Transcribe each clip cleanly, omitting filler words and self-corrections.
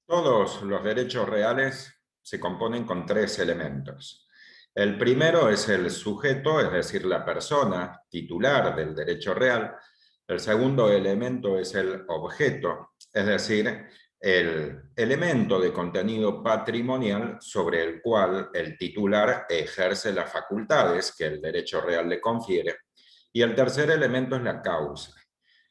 Todos los derechos reales se componen con tres elementos. El primero es el sujeto, es decir, la persona titular del derecho real. El segundo elemento es el objeto, es decir, el elemento de contenido patrimonial sobre el cual el titular ejerce las facultades que el derecho real le confiere. Y el tercer elemento es la causa.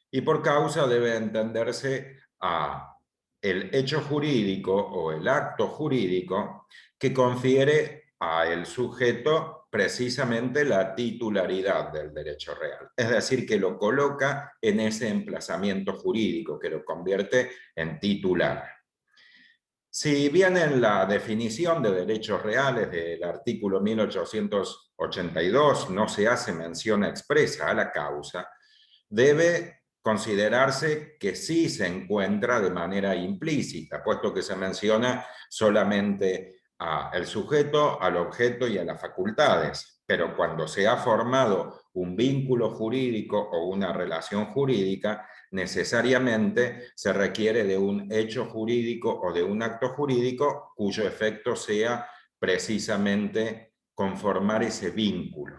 Y por causa debe entenderse a el hecho jurídico o el acto jurídico que confiere al sujeto precisamente la titularidad del derecho real. Es decir, que lo coloca en ese emplazamiento jurídico, que lo convierte en titular. Si bien en la definición de derechos reales del artículo 1882 no se hace mención expresa a la causa, debe considerarse que sí se encuentra de manera implícita, puesto que se menciona solamente al sujeto, al objeto y a las facultades. Pero cuando se ha formado un vínculo jurídico o una relación jurídica, necesariamente se requiere de un hecho jurídico o de un acto jurídico cuyo efecto sea precisamente conformar ese vínculo.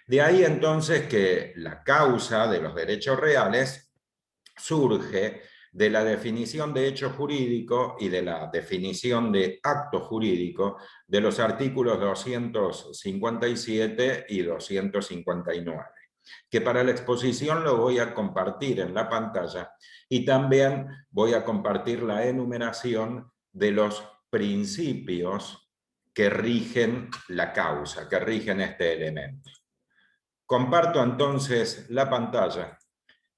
De ahí entonces que la causa de los derechos reales surge de la definición de hecho jurídico y de la definición de acto jurídico de los artículos 257 y 259, que para la exposición lo voy a compartir en la pantalla y también voy a compartir la enumeración de los principios que rigen la causa, que rigen este elemento. Comparto entonces la pantalla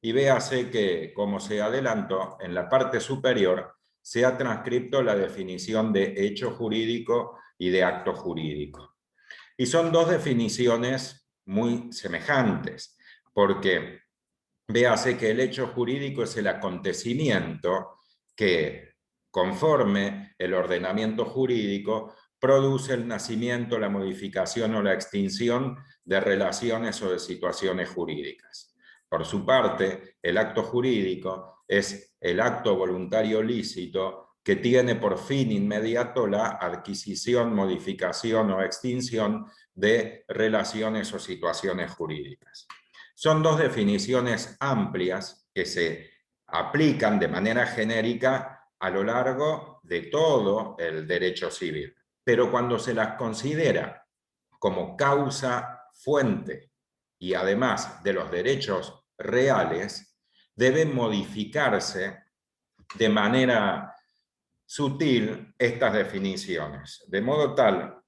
y véase que, como se adelantó, en la parte superior se ha transcrito la definición de hecho jurídico y de acto jurídico. Y son dos definiciones muy semejantes, porque véase que el hecho jurídico es el acontecimiento que, conforme el ordenamiento jurídico, produce el nacimiento, la modificación o la extinción de relaciones o de situaciones jurídicas. Por su parte, el acto jurídico es el acto voluntario lícito que tiene por fin inmediato la adquisición, modificación o extinción de relaciones o situaciones jurídicas. Son dos definiciones amplias que se aplican de manera genérica a lo largo de todo el derecho civil. Pero cuando se las considera como causa fuente y además de los derechos reales, deben modificarse de manera sutil estas definiciones, de modo tal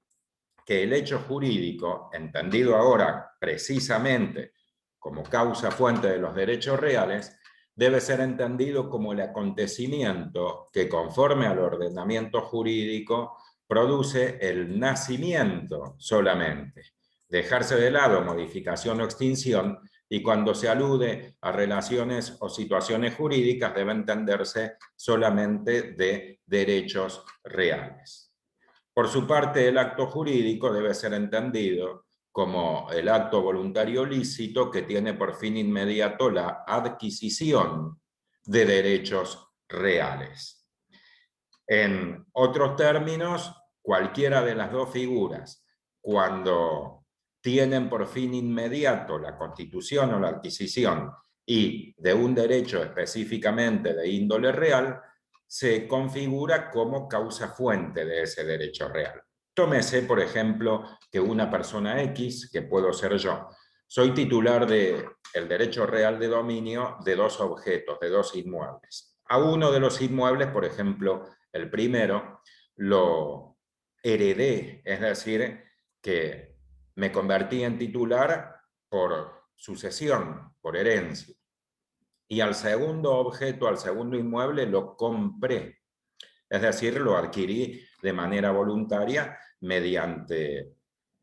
que el hecho jurídico, entendido ahora precisamente como causa fuente de los derechos reales, debe ser entendido como el acontecimiento que, conforme al ordenamiento jurídico, produce el nacimiento solamente. Dejarse de lado modificación o extinción, y cuando se alude a relaciones o situaciones jurídicas debe entenderse solamente de derechos reales. Por su parte, el acto jurídico debe ser entendido como el acto voluntario lícito que tiene por fin inmediato la adquisición de derechos reales. En otros términos, cualquiera de las dos figuras, cuando tienen por fin inmediato la constitución o la adquisición y de un derecho específicamente de índole real, se configura como causa fuente de ese derecho real. Tómese, por ejemplo, que una persona X, que puedo ser yo, soy titular del derecho real de dominio de dos objetos, de dos inmuebles. A uno de los inmuebles, por ejemplo, el primero, lo heredé, es decir, que me convertí en titular por sucesión, por herencia. Y al segundo objeto, al segundo inmueble, lo compré. Es decir, lo adquirí de manera voluntaria mediante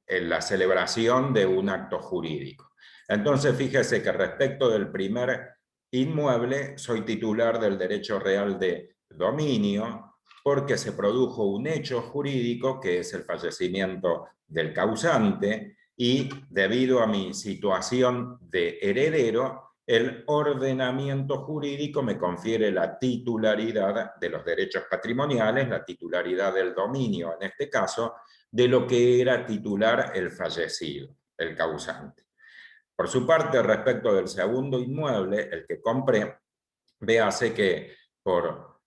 la celebración de un acto jurídico. Entonces, fíjese que respecto del primer inmueble, soy titular del derecho real de dominio porque se produjo un hecho jurídico que es el fallecimiento del causante y debido a mi situación de heredero, el ordenamiento jurídico me confiere la titularidad de los derechos patrimoniales, la titularidad del dominio, en este caso, de lo que era titular el fallecido, el causante. Por su parte, respecto del segundo inmueble, el que compré, véase que por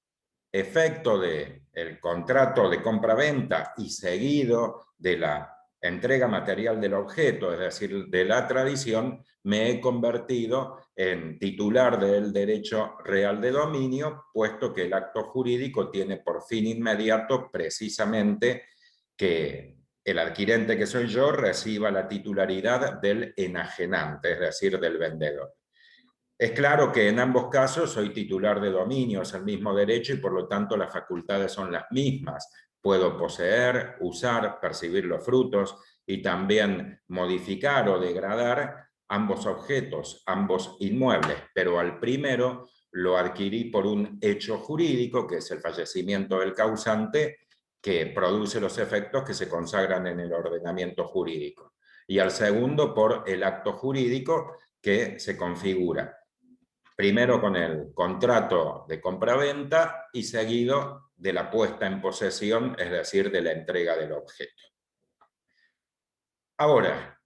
efecto del contrato de compra-venta y seguido de la entrega material del objeto, es decir, de la tradición, me he convertido en titular del derecho real de dominio, puesto que el acto jurídico tiene por fin inmediato precisamente que el adquirente, que soy yo, reciba la titularidad del enajenante, es decir, del vendedor. Es claro que en ambos casos soy titular de dominio, es el mismo derecho y por lo tanto las facultades son las mismas. Puedo poseer, usar, percibir los frutos y también modificar o degradar ambos objetos, ambos inmuebles, pero al primero lo adquirí por un hecho jurídico, que es el fallecimiento del causante, que produce los efectos que se consagran en el ordenamiento jurídico. Y al segundo por el acto jurídico que se configura primero con el contrato de compraventa y seguido de la puesta en posesión, es decir, de la entrega del objeto. Ahora,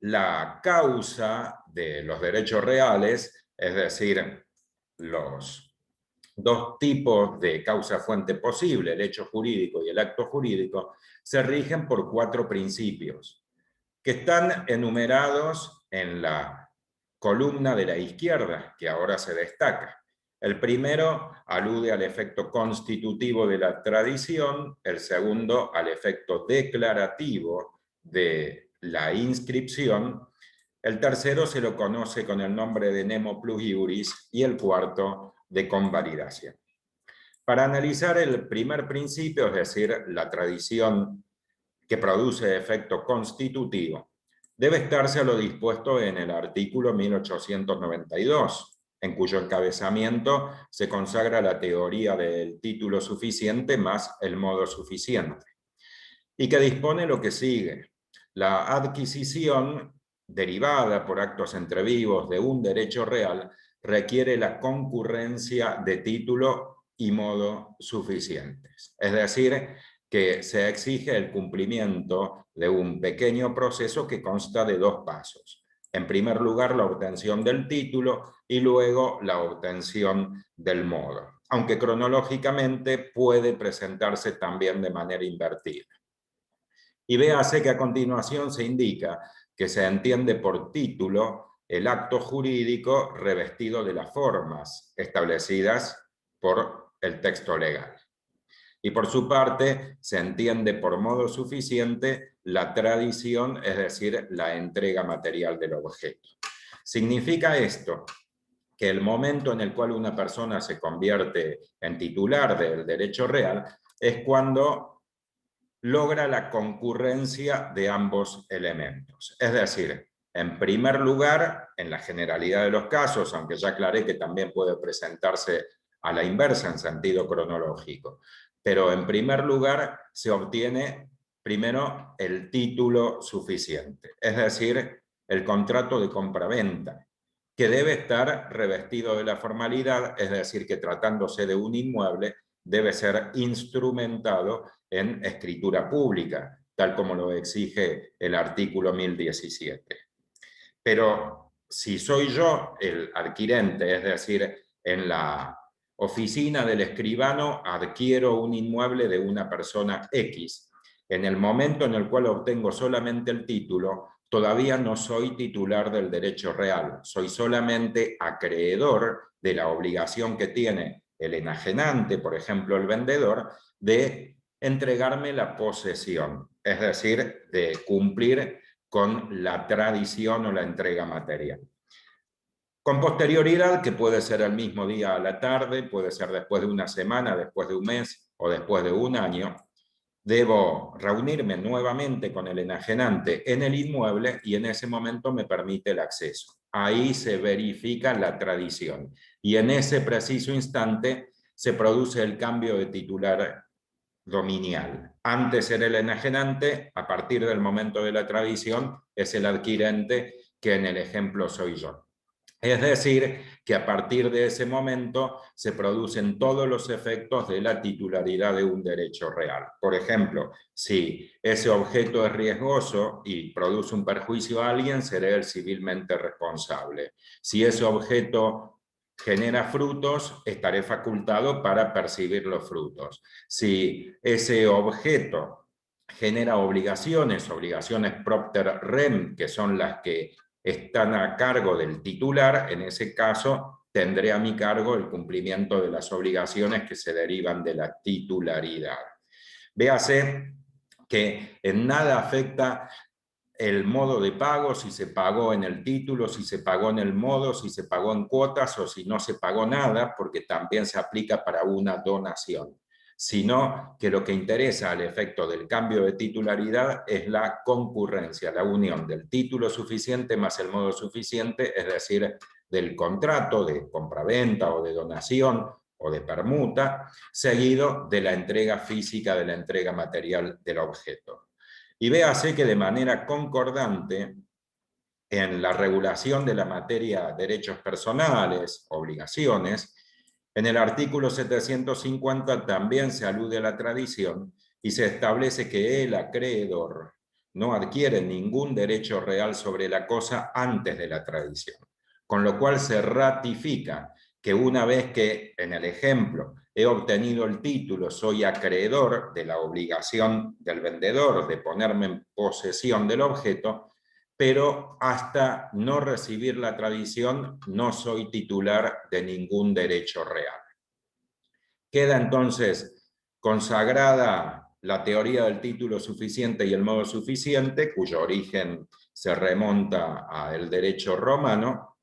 la causa de los derechos reales, es decir, los dos tipos de causa fuente posible, el hecho jurídico y el acto jurídico, se rigen por 4 principios que están enumerados en la columna de la izquierda, que ahora se destaca. El primero alude al efecto constitutivo de la tradición, el segundo al efecto declarativo de la inscripción, el tercero se lo conoce con el nombre de nemo plus iuris y el cuarto de convalidación. Para analizar el primer principio, es decir, la tradición que produce efecto constitutivo, debe estarse a lo dispuesto en el artículo 1892, en cuyo encabezamiento se consagra la teoría del título suficiente más el modo suficiente, y que dispone lo que sigue. La adquisición derivada por actos entrevivos de un derecho real requiere la concurrencia de título y modo suficientes. Es decir, que se exige el cumplimiento de un pequeño proceso que consta de 2 pasos. En primer lugar, la obtención del título y luego la obtención del modo, aunque cronológicamente puede presentarse también de manera invertida. Y véase que a continuación se indica que se entiende por título el acto jurídico revestido de las formas establecidas por el texto legal. Y por su parte, se entiende por modo suficiente la tradición, es decir, la entrega material del objeto. ¿Significa esto que el momento en el cual una persona se convierte en titular del derecho real es cuando logra la concurrencia de ambos elementos? Es decir, en primer lugar, en la generalidad de los casos, aunque ya aclaré que también puede presentarse a la inversa en sentido cronológico, pero en primer lugar se obtiene primero el título suficiente, es decir, el contrato de compraventa, que debe estar revestido de la formalidad, es decir, que tratándose de un inmueble debe ser instrumentado en escritura pública, tal como lo exige el artículo 1017. Pero si soy yo el adquirente, es decir, en la oficina del escribano adquiero un inmueble de una persona X, en el momento en el cual obtengo solamente el título, todavía no soy titular del derecho real, soy solamente acreedor de la obligación que tiene el enajenante, por ejemplo el vendedor, de entregarme la posesión, es decir, de cumplir con la tradición o la entrega material. Con posterioridad, que puede ser el mismo día a la tarde, puede ser después de una semana, después de un mes o después de un año, debo reunirme nuevamente con el enajenante en el inmueble y en ese momento me permite el acceso. Ahí se verifica la tradición y en ese preciso instante se produce el cambio de titular dominial. Antes era el enajenante, a partir del momento de la tradición es el adquirente, que en el ejemplo soy yo. Es decir, que a partir de ese momento se producen todos los efectos de la titularidad de un derecho real. Por ejemplo, si ese objeto es riesgoso y produce un perjuicio a alguien, seré el civilmente responsable. Si ese objeto genera frutos, estaré facultado para percibir los frutos. Si ese objeto genera obligaciones propter rem, que son las que están a cargo del titular, en ese caso tendré a mi cargo el cumplimiento de las obligaciones que se derivan de la titularidad. Véase que en nada afecta el modo de pago, si se pagó en el título, si se pagó en el modo, si se pagó en cuotas o si no se pagó nada, porque también se aplica para una donación, sino que lo que interesa al efecto del cambio de titularidad es la concurrencia, la unión del título suficiente más el modo suficiente, es decir, del contrato de compraventa o de donación o de permuta, seguido de la entrega física, de la entrega material del objeto. Y véase que de manera concordante en la regulación de la materia derechos personales, obligaciones, en el artículo 750 también se alude a la tradición y se establece que el acreedor no adquiere ningún derecho real sobre la cosa antes de la tradición, con lo cual se ratifica que una vez que, en el ejemplo, he obtenido el título, soy acreedor de la obligación del vendedor de ponerme en posesión del objeto, pero hasta no recibir la tradición no soy titular de ningún derecho real. Queda entonces consagrada la teoría del título suficiente y el modo suficiente, cuyo origen se remonta al derecho romano,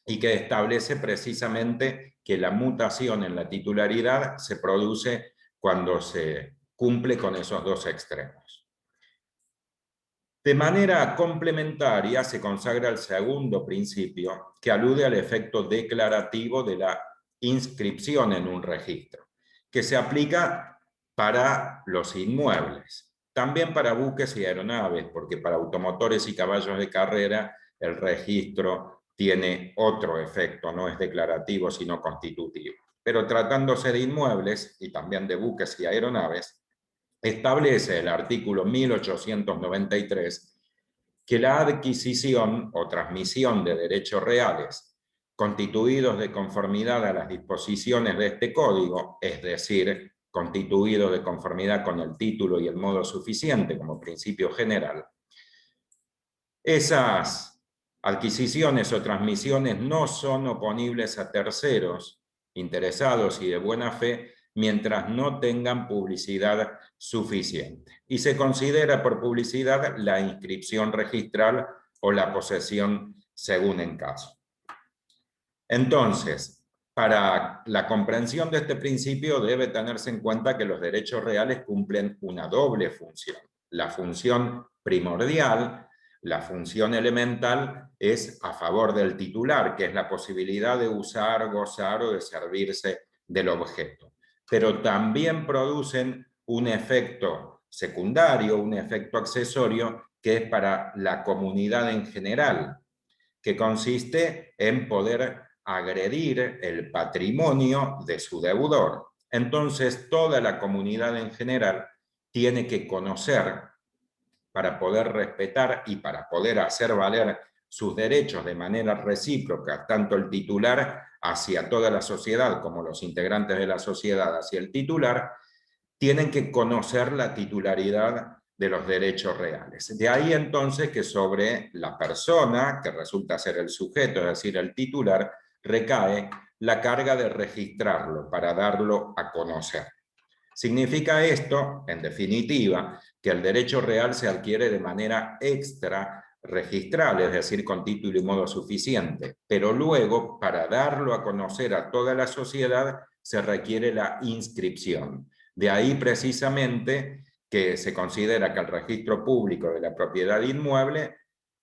y que establece precisamente que la mutación en la titularidad se produce cuando se cumple con esos dos extremos. De manera complementaria se consagra el segundo principio, que alude al efecto declarativo de la inscripción en un registro, que se aplica para los inmuebles, también para buques y aeronaves, porque para automotores y caballos de carrera el registro tiene otro efecto, no es declarativo sino constitutivo. Pero tratándose de inmuebles y también de buques y aeronaves, establece el artículo 1893 que la adquisición o transmisión de derechos reales constituidos de conformidad a las disposiciones de este código, es decir, constituidos de conformidad con el título y el modo suficiente como principio general, esas adquisiciones o transmisiones no son oponibles a terceros interesados y de buena fe mientras no tengan publicidad suficiente. Y se considera por publicidad la inscripción registral o la posesión según en caso. Entonces, para la comprensión de este principio debe tenerse en cuenta que los derechos reales cumplen una doble función. La función primordial, la función elemental, es a favor del titular, que es la posibilidad de usar, gozar o de servirse del objeto. Pero también producen un efecto secundario, un efecto accesorio, que es para la comunidad en general, que consiste en poder agredir el patrimonio de su deudor. Entonces, toda la comunidad en general tiene que conocer, para poder respetar y para poder hacer valer sus derechos de manera recíproca, tanto el titular hacia toda la sociedad como los integrantes de la sociedad hacia el titular, tienen que conocer la titularidad de los derechos reales. De ahí entonces que sobre la persona, que resulta ser el sujeto, es decir, el titular, recae la carga de registrarlo para darlo a conocer. Significa esto, en definitiva, que el derecho real se adquiere de manera extra registral, es decir, con título y modo suficiente, pero luego, para darlo a conocer a toda la sociedad, se requiere la inscripción. De ahí precisamente que se considera que el registro público de la propiedad inmueble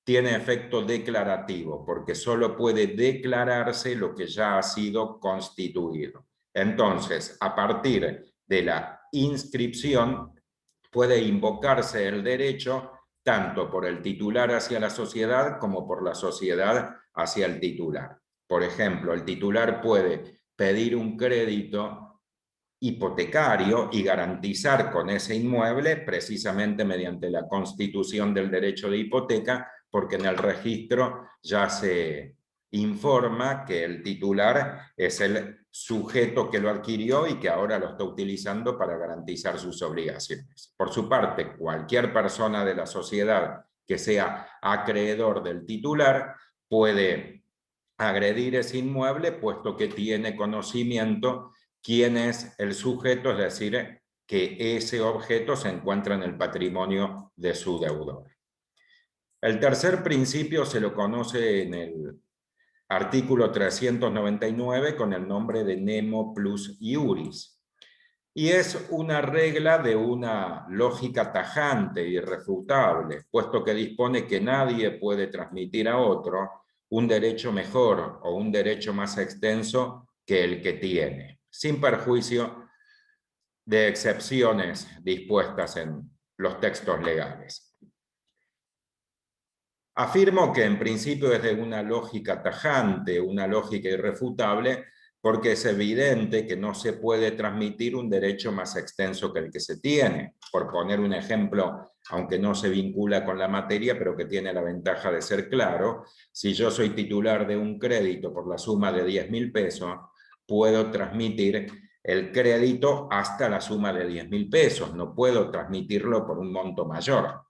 tiene efecto declarativo, porque solo puede declararse lo que ya ha sido constituido. Entonces, a partir de la inscripción, puede invocarse el derecho tanto por el titular hacia la sociedad como por la sociedad hacia el titular. Por ejemplo, el titular puede pedir un crédito hipotecario y garantizar con ese inmueble precisamente mediante la constitución del derecho de hipoteca, porque en el registro ya se informa que el titular es el sujeto que lo adquirió y que ahora lo está utilizando para garantizar sus obligaciones. Por su parte, cualquier persona de la sociedad que sea acreedor del titular puede agredir ese inmueble puesto que tiene conocimiento quién es el sujeto, es decir, que ese objeto se encuentra en el patrimonio de su deudor. El tercer principio se lo conoce en el artículo 399 con el nombre de nemo plus iuris. Y es una regla de una lógica tajante, irrefutable, puesto que dispone que nadie puede transmitir a otro un derecho mejor o un derecho más extenso que el que tiene, sin perjuicio de excepciones dispuestas en los textos legales. Afirmo que en principio es de una lógica tajante, una lógica irrefutable, porque es evidente que no se puede transmitir un derecho más extenso que el que se tiene. Por poner un ejemplo, aunque no se vincula con la materia, pero que tiene la ventaja de ser claro, si yo soy titular de un crédito por la suma de 10.000 pesos, puedo transmitir el crédito hasta la suma de 10.000 pesos, no puedo transmitirlo por un monto mayor.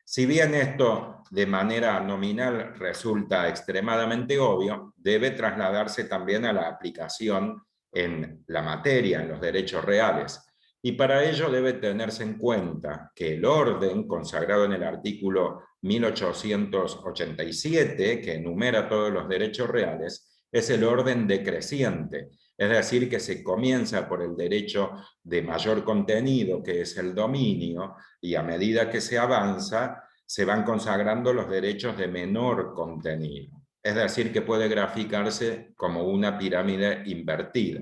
Si bien esto de manera nominal resulta extremadamente obvio, debe trasladarse también a la aplicación en la materia, en los derechos reales. Y para ello debe tenerse en cuenta que el orden consagrado en el artículo 1887, que enumera todos los derechos reales, es el orden decreciente. Es decir, que se comienza por el derecho de mayor contenido, que es el dominio, y a medida que se avanza, se van consagrando los derechos de menor contenido. Es decir, que puede graficarse como una pirámide invertida.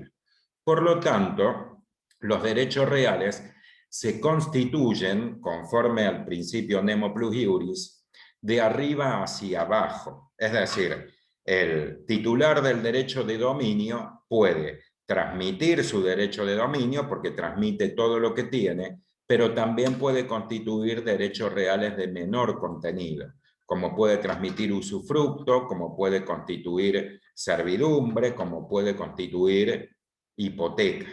Por lo tanto, los derechos reales se constituyen, conforme al principio nemo plus iuris, de arriba hacia abajo. Es decir, el titular del derecho de dominio puede transmitir su derecho de dominio porque transmite todo lo que tiene, pero también puede constituir derechos reales de menor contenido, como puede transmitir usufructo, como puede constituir servidumbre, como puede constituir hipoteca.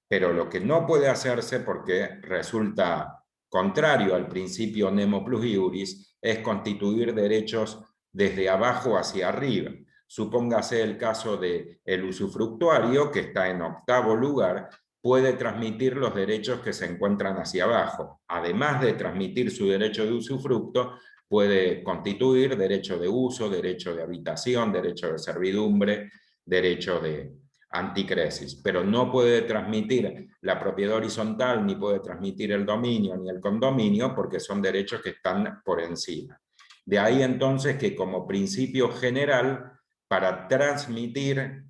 Pero lo que no puede hacerse, porque resulta contrario al principio nemo plus iuris, es constituir derechos desde abajo hacia arriba. Supóngase el caso del usufructuario, que está en 8º lugar, puede transmitir los derechos que se encuentran hacia abajo. Además de transmitir su derecho de usufructo, puede constituir derecho de uso, derecho de habitación, derecho de servidumbre, derecho de anticresis, pero no puede transmitir la propiedad horizontal, ni puede transmitir el dominio, ni el condominio, porque son derechos que están por encima. De ahí entonces que como principio general, para transmitir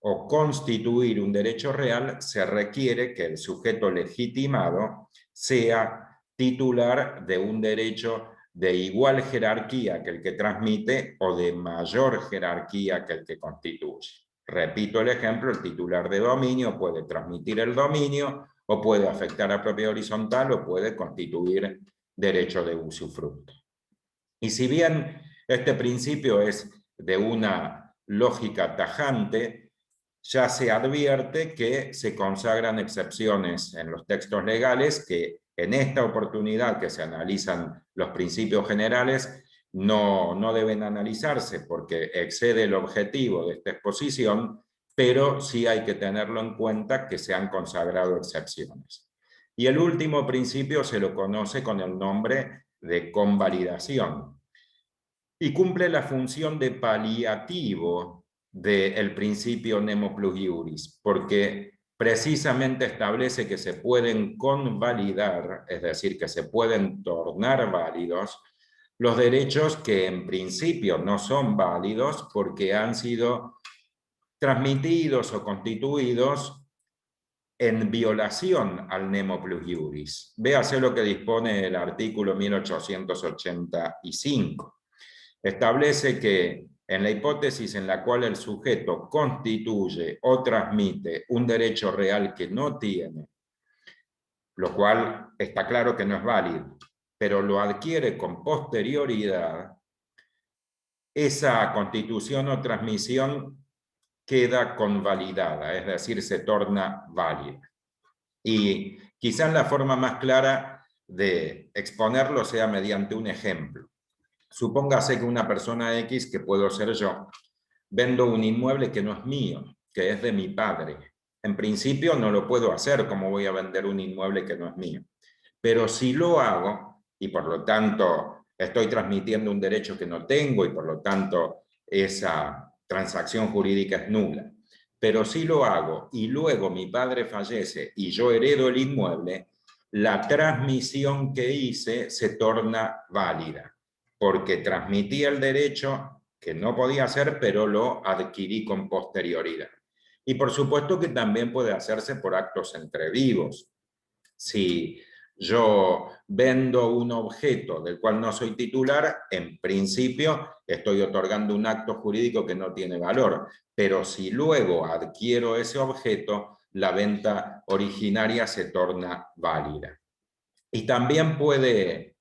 o constituir un derecho real, se requiere que el sujeto legitimado sea titular de un derecho de igual jerarquía que el que transmite o de mayor jerarquía que el que constituye. Repito el ejemplo, el titular de dominio puede transmitir el dominio o puede afectar a propiedad horizontal o puede constituir derecho de usufructo. Y si bien este principio es de una lógica tajante, ya se advierte que se consagran excepciones en los textos legales que en esta oportunidad que se analizan los principios generales no deben analizarse porque excede el objetivo de esta exposición, pero sí hay que tenerlo en cuenta que se han consagrado excepciones. Y el último principio se lo conoce con el nombre de convalidación y cumple la función de paliativo del principio nemo plus iuris, porque precisamente establece que se pueden convalidar, es decir, que se pueden tornar válidos, los derechos que en principio no son válidos porque han sido transmitidos o constituidos en violación al nemo plus iuris. Véase lo que dispone el artículo 1885. Establece que en la hipótesis en la cual el sujeto constituye o transmite un derecho real que no tiene, lo cual está claro que no es válido, pero lo adquiere con posterioridad, esa constitución o transmisión queda convalidada, es decir, se torna válida. Y quizás la forma más clara de exponerlo sea mediante un ejemplo. Supóngase que una persona X, que puedo ser yo, vendo un inmueble que no es mío, que es de mi padre. En principio no lo puedo hacer, como voy a vender un inmueble que no es mío. Pero si lo hago, y por lo tanto estoy transmitiendo un derecho que no tengo, y por lo tanto esa transacción jurídica es nula. Pero si lo hago y luego mi padre fallece y yo heredo el inmueble, la transmisión que hice se torna válida, porque transmití el derecho que no podía hacer, pero lo adquirí con posterioridad. Y por supuesto que también puede hacerse por actos entre vivos. Si yo vendo un objeto del cual no soy titular, en principio estoy otorgando un acto jurídico que no tiene valor, pero si luego adquiero ese objeto, la venta originaria se torna válida. Y también puede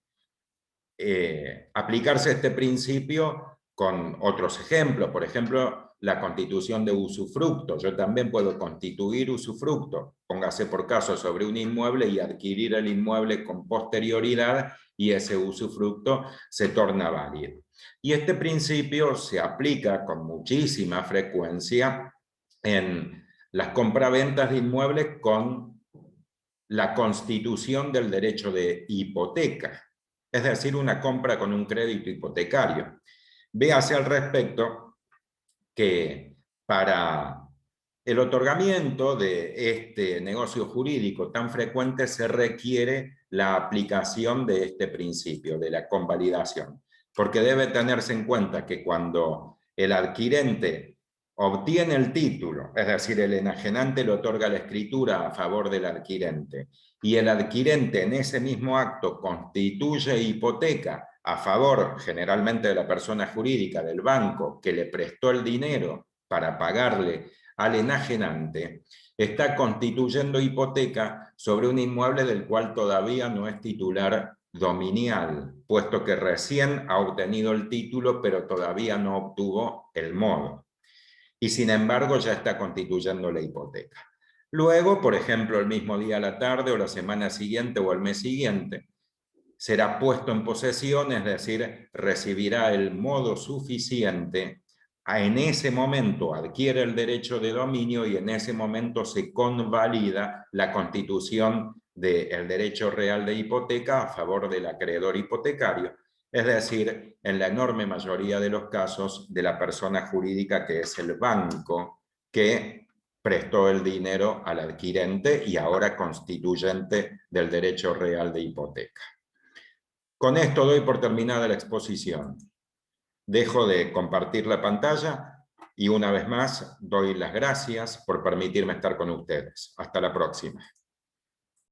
aplicarse este principio con otros ejemplos, por ejemplo, la constitución de usufructo. Yo también puedo constituir usufructo, póngase por caso, sobre un inmueble y adquirir el inmueble con posterioridad y ese usufructo se torna válido. Y este principio se aplica con muchísima frecuencia en las compraventas de inmuebles con la constitución del derecho de hipoteca, es decir, una compra con un crédito hipotecario. Véase al respecto que para el otorgamiento de este negocio jurídico tan frecuente se requiere la aplicación de este principio, de la convalidación, porque debe tenerse en cuenta que cuando el adquirente obtiene el título, es decir, el enajenante le otorga la escritura a favor del adquirente, y el adquirente en ese mismo acto constituye hipoteca a favor generalmente de la persona jurídica, del banco que le prestó el dinero para pagarle al enajenante, está constituyendo hipoteca sobre un inmueble del cual todavía no es titular dominial, puesto que recién ha obtenido el título, pero todavía no obtuvo el modo. Y sin embargo ya está constituyendo la hipoteca. Luego, por ejemplo, el mismo día a la tarde o la semana siguiente o el mes siguiente, será puesto en posesión, es decir, recibirá el modo suficiente, en ese momento adquiere el derecho de dominio y en ese momento se convalida la constitución del derecho real de hipoteca a favor del acreedor hipotecario, es decir, en la enorme mayoría de los casos de la persona jurídica que es el banco que prestó el dinero al adquirente y ahora constituyente del derecho real de hipoteca. Con esto doy por terminada la exposición. Dejo de compartir la pantalla y una vez más doy las gracias por permitirme estar con ustedes. Hasta la próxima.